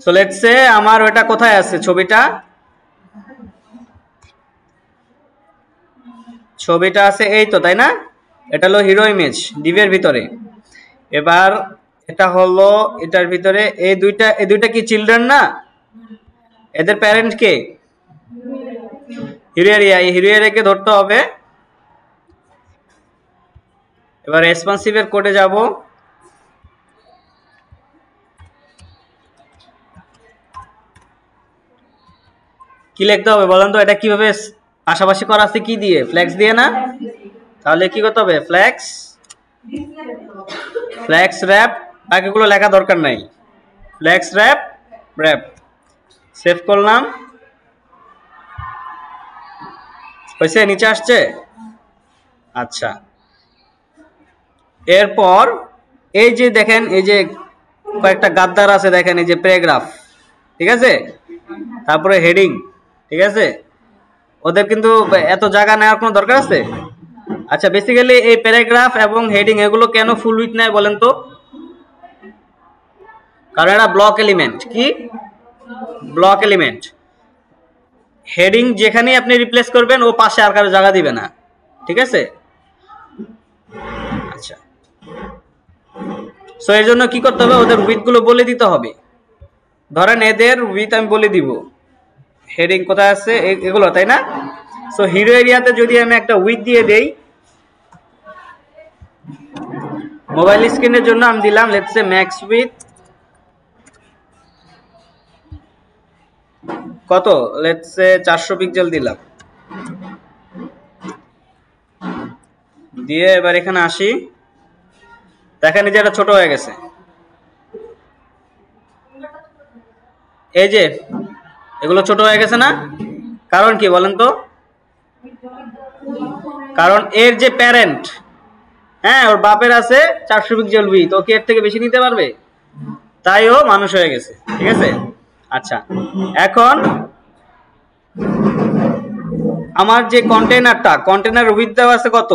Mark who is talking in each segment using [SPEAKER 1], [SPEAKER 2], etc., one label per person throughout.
[SPEAKER 1] So let's say আমার ওটা কোথায় আছে ছবিটা, ছবিটা আছে এই তো, তাই না? এটা হলো হিরো ইমেজ ডিভের ভিতরে। এবার এটা হলো এটার ভিতরে, এই দুইটা কি চিলড্রেন না? এদের প্যারেন্ট কে? হিরো এরিয়া, এই হিরো এরিয়াকে ধরতে হবে। এবার রেসপন্সিভের কোডে যাব, কি লিখতে হবে বলেন তো? এটা কিভাবে পাশাপাশি করা আছে? কি দিয়ে? ফ্ল্যাক্স দিয়ে না? তাহলে কি করতে হবে? ফ্ল্যাক্স ফ্ল্যাক্স র্যাপ, বাকিগুলো লেখা দরকার নাই। ফ্ল্যাক্স র্যাপ র্যাপ, সেভ করলাম। হয়েছে? নিচে আসছে? আচ্ছা, এরপর এই যে দেখেন, এই যে কয়েকটা গাদ্দার আছে দেখেন, এই যে প্যারাগ্রাফ, ঠিক আছে, তারপরে হেডিং, ঠিক আছে, ওদের কিন্তু এত জায়গা নেওয়ার কোনো দরকার আছে? আচ্ছা, বেসিক্যালি এই প্যারাগ্রাফ এবং হেডিং এগুলো কেন ফুল উইথ নেয় বলেন তো? কারণ এটা ব্লক এলিমেন্ট। কি ব্লক এলিমেন্ট? হেডিং যেখানেই আপনি রিপ্লেস করবেন ও পাশে আর কারো জায়গা দিবে না, ঠিক আছে? আচ্ছা, সো এর জন্য কি করতে হবে? ওদের উইথ গুলো বলে দিতে হবে। ধরেন এদের উইথ আমি বলে দিব, হেডিং কোথায় আছে এগুলো, তাই না? সো হিরো এরিয়াতে যদি আমি একটা উইথ দিয়ে দেই, মোবাইল স্ক্রিনের জন্য আমি দিলাম লেটস সে ম্যাক্স উইথ কত, লেটস সে 400 পিক্সেল দিলাম, দিয়ে এবার এখানে আসি, দেখেন এই যে এটা ছোট হয়ে গেছে। এই যে এগুলো ছোট হয়ে গেছে না? কারণ কি বলেন তো? কারণ এর যে প্যারেন্ট, হ্যাঁ, ওর বাপের আছে 400 পিক্সেল উইথ, ও কি এর থেকে বেশি নিতে পারবে? তাই ও মানুষ হয়ে গেছে, ঠিক আছে? আচ্ছা, এখন আমার যে কন্টেনারটা, কন্টেনার উইথ দেওয়া আছে কত?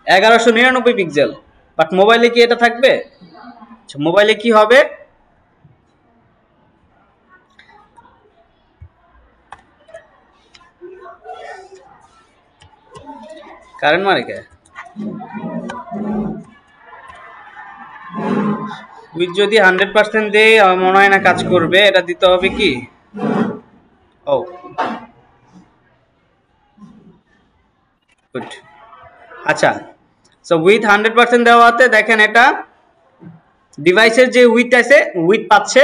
[SPEAKER 1] 1199 পিক্সেল। বাট মোবাইলে কি এটা থাকবে? মোবাইলে কি হবে? কারেন্ট মারে কে? উইথ যদি 100% দেই আমার মনে হয় না কাজ করবে, এটা দিতে হবে কি, ও গুড। আচ্ছা, সো উইথ 100% দেওয়াতে দেখেন এটা ডিভাইসের যে উইথ আছে, উইথ পাচ্ছে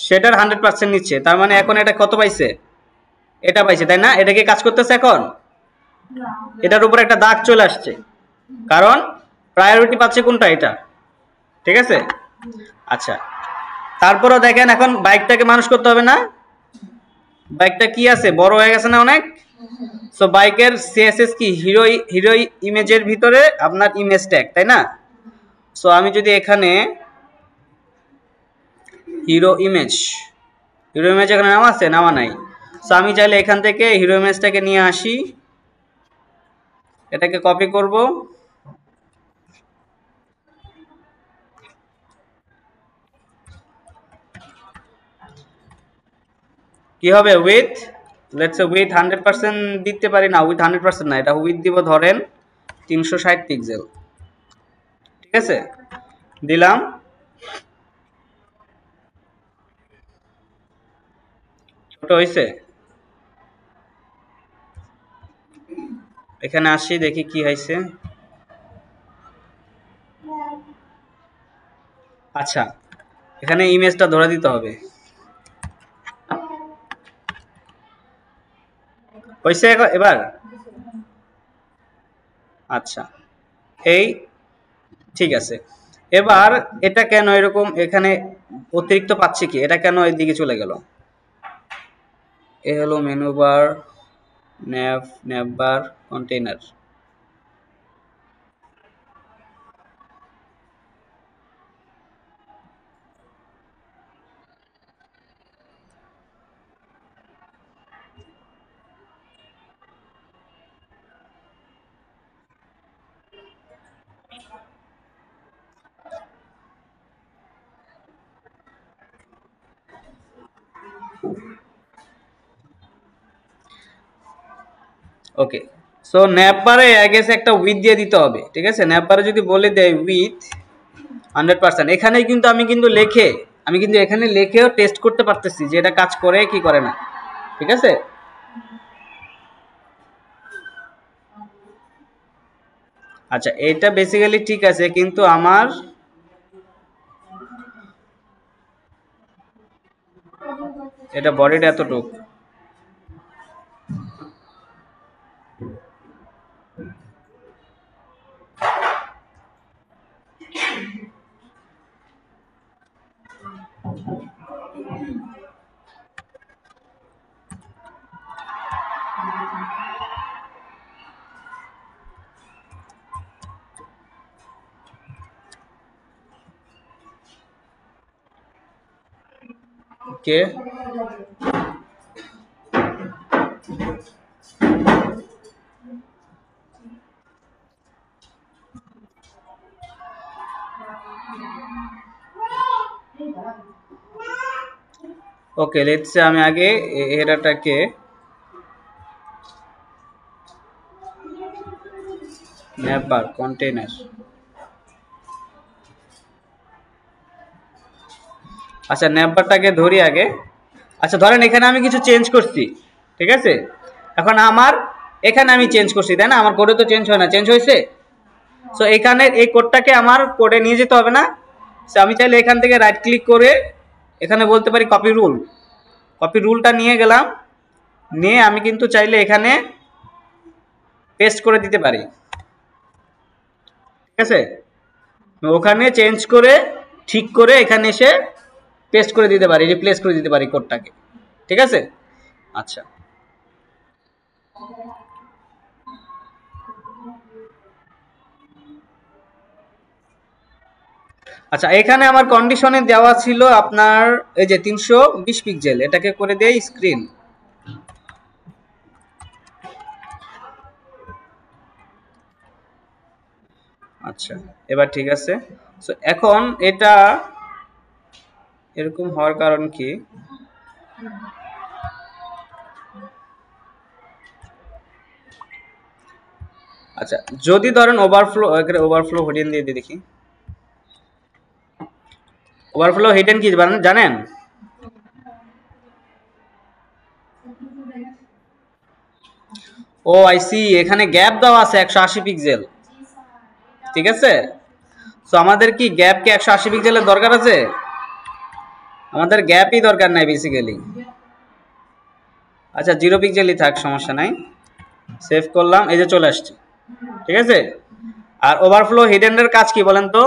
[SPEAKER 1] সেটার 100% নিচ্ছে, তার মানে এখন এটা কত পাইছে? এটা পাইছে, তাই না? এটা কি কাজ করতেছে এখন? এটার উপর একটা দাগ চলে আসছে, কারণ প্রায়োরিটি পাচ্ছে কোনটা? এটা, ঠিক আছে? আচ্ছা, তারপরও দেখেন এখন বাইকটাকে মানুষ করতে হবে না? বাইকটা কি আছে, বড় হয়ে গেছে না অনেক? সো বাইকের সিএসএস কি, হিরো হিরো ইমেজের ভিতরে আপনার ইমেজ ট্যাগ, তাই না? সো আমি যদি এখানে হিরো ইমেজ, হিরো ইমেজ এখানে নামা আছে? নামা নাই। সো আমি চাইলে এখান থেকে হিরো ইমেজটাকে নিয়ে আসি, এটাকে কপি করব, কি হবে? উইথ লেটস সে উইথ 100% দিতে পারি না, উইথ 100% না, এটা উইথ দিব ধরেন 360 পিক্সেল, ঠিক আছে? দিলাম, ছোট হয়েছে? এখানে আসি, দেখি কি হয়েছে। আচ্ছা, এখানে ইমেজটা ধরে দিতে হবে, হয়েছে এবার? আচ্ছা, এই ঠিক আছে। এবার এটা কেন এরকম এখানে অতিরিক্ত পাচ্ছি কি, এটা কেন এদিকে চলে গেল? এ হলো মেনু বার, ন্যাভ বার, কন্টেইনার। ওকে, সো ন্যাপবারে আগে একটা উইথ দিয়ে দিতে হবে, ঠিক আছে? ন্যাপবারে যদি বলে দেয় উইথ 100%, এখানে কিন্তু আমি কিন্তু এখানে লিখেও টেস্ট করতে পারতেছি যে এটা কাজ করে কি করে না, ঠিক আছে? আচ্ছা, এটা বেসিক্যালি ঠিক আছে, কিন্তু আমার এটা বডিটা এতটুক। ওকে, ওকে, লেটস সে আমি আগে হেডারটাকে ন্যাপবার কন্টেইনার, আচ্ছা ন্যাপবারটাকে ধরি আগে। আচ্ছা ধরেন এখানে আমি কিছু চেঞ্জ করছি, ঠিক আছে? এখন আমার এখানে আমি চেঞ্জ করছি, তাই না? আমার কোডে তো চেঞ্জ হয় না, চেঞ্জ হয়েছে। সো এখানে এই কোডটাকে আমার কোডে নিয়ে যেতে হবে না? সো আমি চাইলে এখান থেকে রাইট ক্লিক করে এখানে বলতে পারি কপি রুল, কপি রুলটা নিয়ে গেলাম, নিয়ে আমি কিন্তু চাইলে এখানে পেস্ট করে দিতে পারি, ঠিক আছে? ওখানে চেঞ্জ করে ঠিক করে এখানে এসে পেস্ট করে দিতে পারি, রিপ্লেস করে দিতে পারি কোডটাকে, ঠিক আছে? আচ্ছা, আচ্ছা এখানে আমার কন্ডিশনে দেওয়া ছিল আপনার এই যে 320 পিক্সেল, এটাকে করে দেই স্ক্রিন। আচ্ছা, এবার ঠিক আছে। সো এখন এটা এরকম হওয়ার কারণ কি? আচ্ছা, যদি ধরেন ওভারফ্লো হিডেন দিয়ে দেখি, ওভারফ্লো হিডেন কি জানেন? ও আই সি, এখানে গ্যাপ দেওয়া আছে 180 পিক্সেল, ঠিক আছে? সো আমাদের কি গ্যাপ কি 180 পিক্সেলের দরকার আছে? আমাদের গ্যাপই দরকার নাই বেসিক্যালি। আচ্ছা 0 পিক্সেলই থাক, সমস্যা নাই। সেভ করলাম, এই যে চলে আসছে, ঠিক আছে? আর ওভারফ্লো হিডেনের কাজ কি বলেন তো?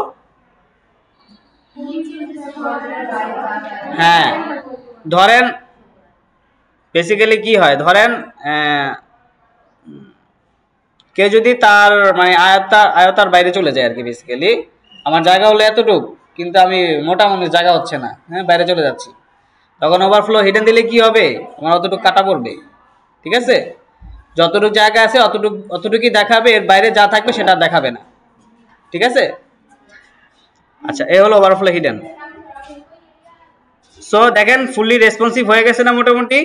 [SPEAKER 1] হ্যাঁ, ধরেন বেসিক্যালি কি হয়, ধরেন কেউ যদি তার মানে আয়তার বাইরে চলে যায় আর কি, বেসিক্যালি আমার জায়গা হলো এতটুক, কিন্তু আমি মোটামুটি জায়গা হচ্ছে না, হ্যাঁ বাইরে চলে যাচ্ছি, তখন ওভারফ্লো হিডেন দিলে কি হবে? আমার অতটুকু কাটা পড়বে, ঠিক আছে? যতটুকু জায়গা আছে অতটুকুই দেখাবে, এর বাইরে যা থাকবে সেটা দেখাবে না, ঠিক আছে? আচ্ছা, এই হলো ওভারফ্লো হিডেন। সো দেখেন ফুললি রেসপন্সিভ হয়ে গেছে না মোটামুটি?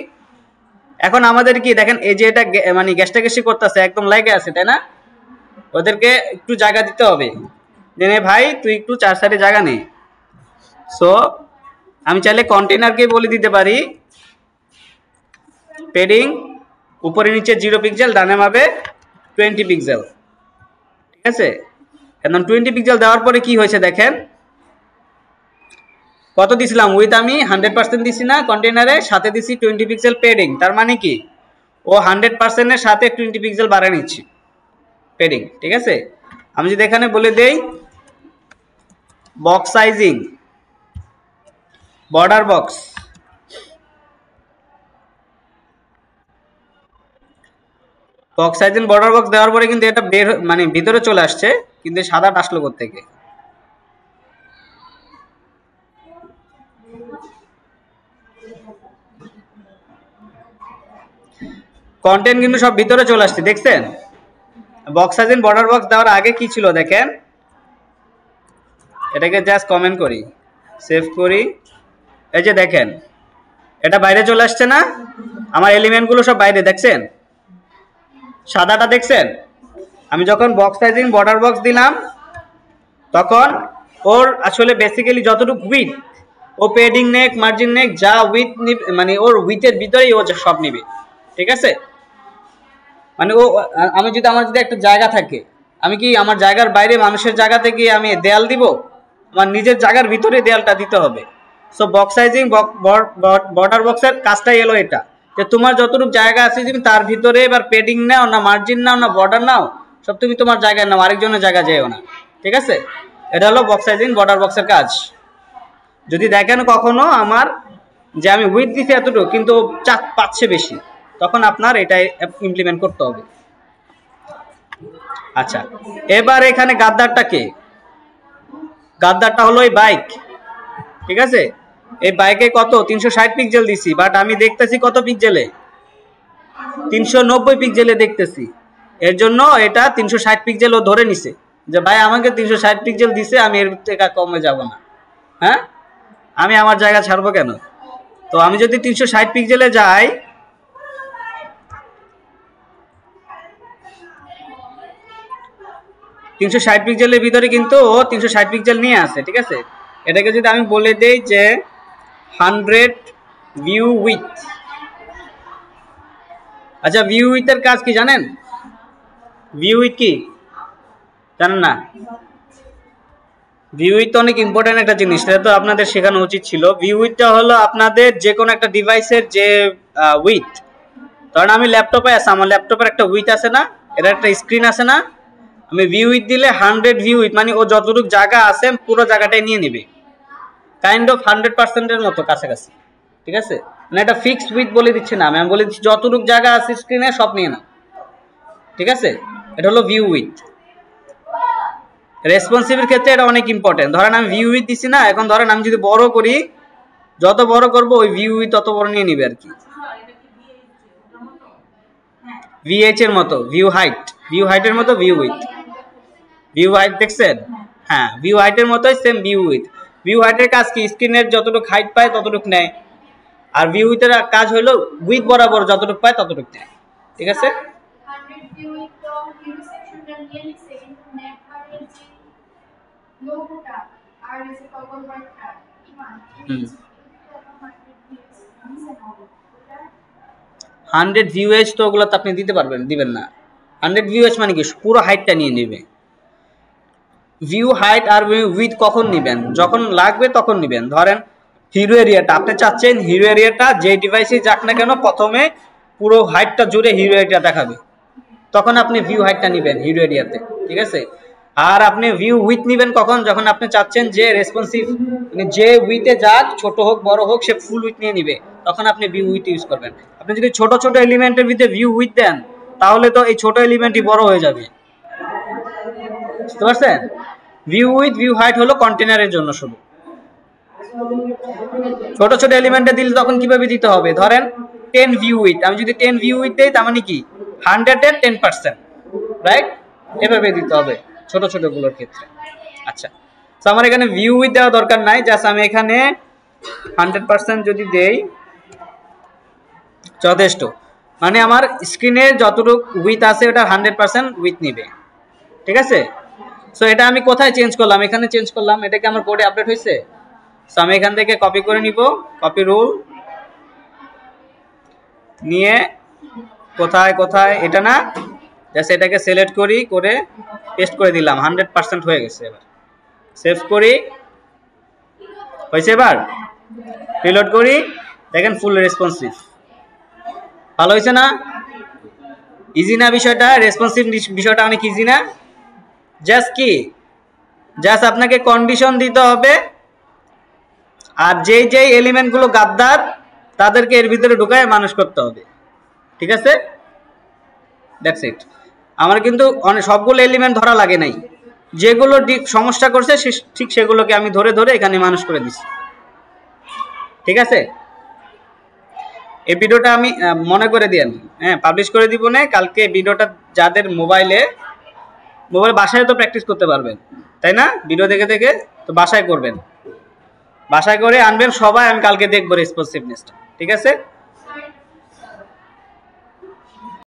[SPEAKER 1] এখন আমাদের কি দেখেন, এই যে এটা মানে গ্যাসটা গেসি করতেছে, একদম লাগে আছে, তাই না? ওদেরকে একটু জায়গা দিতে হবে, যে ভাই তুই একটু 4 সাইডে জায়গা নে। সো আমি চাইলে কন্টেইনারকে বলে দিতে পারি পেডিং উপরে নিচে 0 পিক্সেল, ডানে মাপে 20 পিক্সেল, ঠিক আছে? এখন 20 পিক্সেল দেওয়ার পরে কি হয়েছে দেখেন, কত দিছিলাম উইথ? আমি 100% দিছি না কন্টেইনারে, সাথে দিছি 20 পিক্সেল পেডিং। তার মানে কি ও 100% এর সাথে 20 পিক্সেল বাড়ায় নিচ্ছি পেডিং, ঠিক আছে? আমি যদি এখানে বলে দেই box sizing, border box, box sizing border box দেওয়ার পরে কিন্তু এটা বের মানে ভিতরে চলে আসছে, কিন্তু সাদাটা আসলো কোত্থেকে? কন্টেন্ট কিন্তু সব ভিতরে চলে আসছে, দেখছেন? বক্স সাইজিং বর্ডার বক্স দেওয়ার আগে কি ছিল দেখেন, এটাকে জাস্ট কমেন্ট করি, সেভ করি, এই যে দেখেন এটা বাইরে চলে আসছে না, আমার এলিমেন্ট গুলো সব বাইরে, দেখছেন সাদাটা দেখছেন। আমি যখন বক্স সাইজিং বর্ডার বক্স দিলাম তখন ওর আসলে বেসিক্যালি যতটুকু উইথ ও পেডিং নেক মার্জিন নেক যা উইথ মানে ওর উইথের ভিতরেই ও সব নিবে, ঠিক আছে। মানে ও আমি যদি আমার যদি একটা জায়গা থাকে, আমি কি আমার জায়গার বাইরে মানুষের জায়গাতে গিয়ে আমি দেয়াল দিব? আমার নিজের জায়গার ভিতরে দেয়ালটা দিতে হবে। সো বক্স সাইজিং বর্ডার বক্সের কাজটাই এলো এটা, যে তোমার যতটুকু জায়গা আছে তুমি তার ভিতরে এবার পেডিং নাও না মার্জিন নাও না বর্ডার নাও, সব তুমি তোমার জায়গায় নাও, আরেকজনের জায়গা যেও না, ঠিক আছে। এটা হলো বক্স সাইজিং বর্ডার বক্সের কাজ। যদি দেখেন কখনো আমার যে আমি উইথ দিছি এতটুকু কিন্তু চাপ পাচ্ছে বেশি, তখন আপনার এটা ইমপ্লিমেন্ট করতে হবে। আচ্ছা, এবার এখানে গাদ্দারটা কে? গাদ্দারটা হলো এই বাইক, ঠিক আছে। এই বাইকে কত 360 পিক্সেল দিছি, বাট আমি দেখতেছি কত পিক্সেলে, 390 পিক্সেলে দেখতেছি। এর জন্য এটা 360 পিক্সেল ও ধরে নিছে যে ভাই আমাকে 360 পিক্সেল দিছে, আমি এর থেকে কমে যাব না। হ্যাঁ, আমি আমার জায়গা ছাড়বো কেন? তো আমি যদি 360 পিক্সেলে যাই, তিনশো 360 পিক্সেলের ভিতরে কিন্তু ও 360 পিক্সেল নিয়ে আসে, ঠিক আছে। এটাকে যদি আমি বলে দেই যে 100 ভিউ উইথ। আচ্ছা, ভিউ উইথের কাজ কি জানেন? ভিউ উইথ কি জানেন না? ভিউ উইথ অনেক ইম্পর্টেন্ট একটা জিনিস, সেটা তো আপনাদের শেখানো উচিত ছিল। ভিউ উইথটা হলো আপনাদের যে কোনো একটা ডিভাইসের যে উইথ, কারণ আমি ল্যাপটপে আছে, আমার ল্যাপটপের একটা উইথ আছে না, এটা একটা স্ক্রিন আছে না, আমি ভিউ উইথ দিলে 100 ভিউ উইথ মানে ও যতটুকু জায়গা আছে পুরো জায়গাটাই নিয়ে নেবে, কাইন্ড অফ 100%-এর মতো কাছাকাছি, ঠিক আছে। মানে এটা ফিক্সড উইথ বলে দিচ্ছি না, আমি বলে দিচ্ছি যতটুকু জায়গা আছে স্ক্রিনে সব নিয়ে নাও, ঠিক আছে। এটা হলো ভিউ উইথ। রেসপন্সিভের ক্ষেত্রে এটা অনেক ইম্পর্টেন্ট। ধরেন আমি ভিউ উইথ দিছি না, এখন ধরেন আমি যদি বড় করি, যত বড় করব ওই ভিউ উইথ তত বড় নিয়ে নিবে আর কি। ভিএইচ এর মতো ভিউ হাইট, ভিউ হাইটের মতো ভিউ উইথ। ভিউ হাইট দেখছেন? হ্যাঁ, ভিউ হাইটের মতোই সেম ভিউ উইথ। ভিউ হাইটের কাজ কি? স্ক্রিনের যতটুকু হাইট পায় ততটুকু নেয়, আর ভিউ উইথের কাজ হলো উইথ বরাবর যতটুকু পায় ততটুকু নেয়, ঠিক আছে। হান্ড্রেড ভিউএস তো ওগুলো তো আপনি দিতে পারবেন, দিবেন না। 100 ভিউএস মানে কি পুরো হাইটটা নিয়ে নেবে। ভিউ হাইট আর উইথ কখন নেবেন? যখন লাগবে তখন নেবেন। ধরেন হিরো এরিয়াটা আপনি চাচ্ছেন, হিরো এরিয়াটা যে ডিভাইসে যাক না কেন প্রথমে পুরো হাইটটা জুড়ে হিরো এরিয়া দেখাবে, তখন আপনি ভিউ হাইটটা নেবেন হিরো এরিয়াতে, ঠিক আছে। আর আপনি ভিউ উইথ নেবেন কখন? যখন আপনি চাচ্ছেন যে রেসপন্সিভ মানে যে উইথে যাক, ছোট হোক বড় হোক, সে ফুল উইথ নিয়ে নিবে, তখন আপনি ভিউ উইথ ইউজ করবেন। আপনি যদি ছোট ছোট এলিমেন্টের ভিতরে ভিউ উইথ দেন, তাহলে তো এই ছোট এলিমেন্টই বড় হয়ে যাবে, বুঝতে পারছেন? ভিউ উইথ ভিউ হাইট হলো কন্টেনারের জন্য শুধু। ছোট ছোট এলিমেন্টে দিলে তখন কিভাবে দিতে হবে? ধরেন 10 ভিউ উইথ, আমি যদি 10 ভিউ উইথ দেই তার মানে কি 100-এর 10%, রাইট? এভাবে দিতে হবে ছোট ছোট গুলোর ক্ষেত্রে। আচ্ছা, তো আমার এখানে ভিউ উইথ দেওয়া দরকার নাই, জাস্ট আমি এখানে 100% যদি দেই যথেষ্ট। মানে আমার স্ক্রিনে যতটুকু উইথ আছে ওটা 100% উইথ নিবে, ঠিক আছে। সো এটা আমি কোথায় চেঞ্জ করলাম? এখানে চেঞ্জ করলাম। এটা কি আমার কোডে আপডেট হয়েছে? সো আমি এখান থেকে কপি করে নিব, কপি রুল নিয়ে কোথায় কোথায়, এটা না, জাস্ট এটাকে সিলেক্ট করি, করে পেস্ট করে দিলাম, 100% হয়ে গেছে। এবার সেভ করি, হয়েছে। এবার রিলোড করি, দেখেন ফুল রেসপন্সিভ। ভালো হয়েছে না? ইজি না বিষয়টা? রেসপন্সিভ বিষয়টা অনেক ইজি না? জাস্ট কি, জাস্ট আপনাকে কন্ডিশন দিতে হবে, আর যেই যেই এলিমেন্টগুলো গাদ্দার তাদেরকে এর ভিতরে ঢুকায় মানুষ করতে হবে, ঠিক আছে। That's it. আমার কিন্তু অনেক সবগুলো এলিমেন্ট ধরা লাগে নাই, যেগুলো সমস্যা করছে ঠিক সেগুলোকে আমি ধরে ধরে এখানে মানুষ করে দিচ্ছি, ঠিক আছে। এই ভিডিওটা আমি মনে করে দিয়েন, হ্যাঁ পাবলিশ করে দিব না কালকে। ভিডিওটা যাদের মোবাইল বাসায় তো প্র্যাকটিস করতে পারবেন, তাই না? ভিডিও দেখে দেখে তো বাসায় করবেন, বাসায় করে আনবেন সবাই, আমি কালকে দেখবো রেসপন্সিভনেসটা। ঠিক আছে।